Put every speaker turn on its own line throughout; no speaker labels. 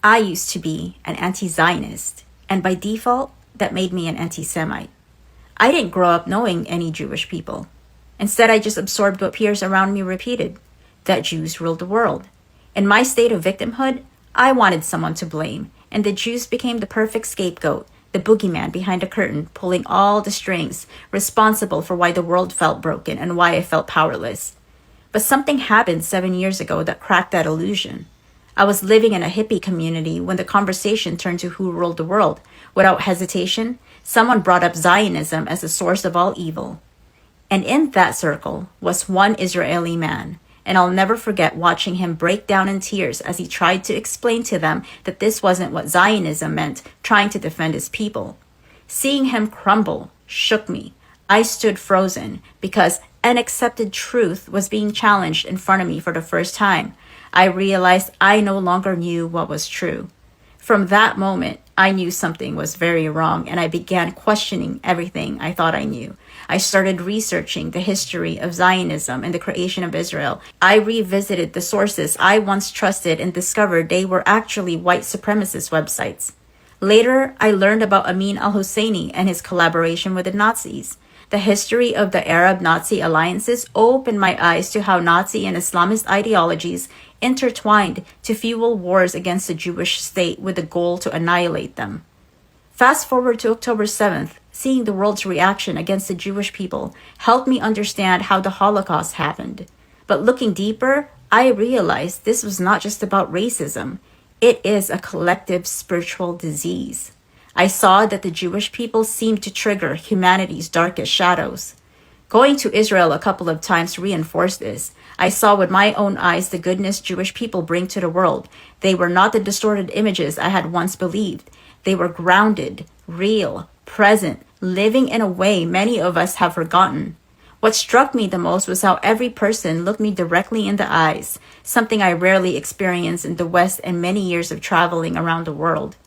I used to be an anti-Zionist, and by default, that made me an anti-Semite. I didn't grow up knowing any Jewish people. Instead, I just absorbed what peers around me repeated, that Jews ruled the world. In my state of victimhood, I wanted someone to blame, and the Jews became the perfect scapegoat, the boogeyman behind the curtain, pulling all the strings, responsible for why the world felt broken and why I felt powerless. But something happened 7 years ago that cracked that illusion. I was living in a hippie community when the conversation turned to who ruled the world. Without hesitation, someone brought up Zionism as the source of all evil. And in that circle was one Israeli man, and I'll never forget watching him break down in tears as he tried to explain to them that this wasn't what Zionism meant, trying to defend his people. Seeing him crumble shook me. I stood frozen because an accepted truth was being challenged in front of me for the first time. I realized I no longer knew what was true. From that moment, I knew something was very wrong, and I began questioning everything I thought I knew. I started researching the history of Zionism and the creation of Israel. I revisited the sources I once trusted and discovered they were actually white supremacist websites. Later, I learned about Amin al-Husseini and his collaboration with the Nazis. The history of the Arab-Nazi alliances opened my eyes to how Nazi and Islamist ideologies intertwined to fuel wars against the Jewish state with the goal to annihilate them. Fast forward to October 7th, seeing the world's reaction against the Jewish people helped me understand how the Holocaust happened. But looking deeper, I realized this was not just about racism. It is a collective spiritual disease. I saw that the Jewish people seemed to trigger humanity's darkest shadows. Going to Israel a couple of times reinforced this. I saw with my own eyes the goodness Jewish people bring to the world. They were not the distorted images I had once believed. They were grounded, real, present, living in a way many of us have forgotten. What struck me the most was how every person looked me directly in the eyes, something I rarely experienced in the West in many years of traveling around the world.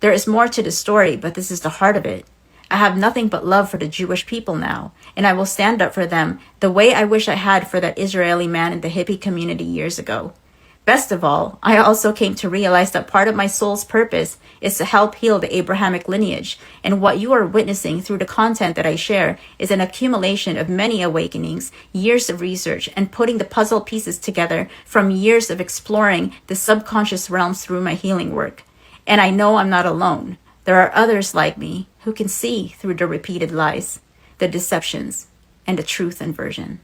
There is more to the story, but this is the heart of it. I have nothing but love for the Jewish people now, and I will stand up for them the way I wish I had for that Israeli man in the hippie community years ago. Best of all, I also came to realize that part of my soul's purpose is to help heal the Abrahamic lineage, and what you are witnessing through the content that I share is an accumulation of many awakenings, years of research, and putting the puzzle pieces together from years of exploring the subconscious realms through my healing work. And I know I'm not alone. There are others like me who can see through the repeated lies, the deceptions, and the truth inversion.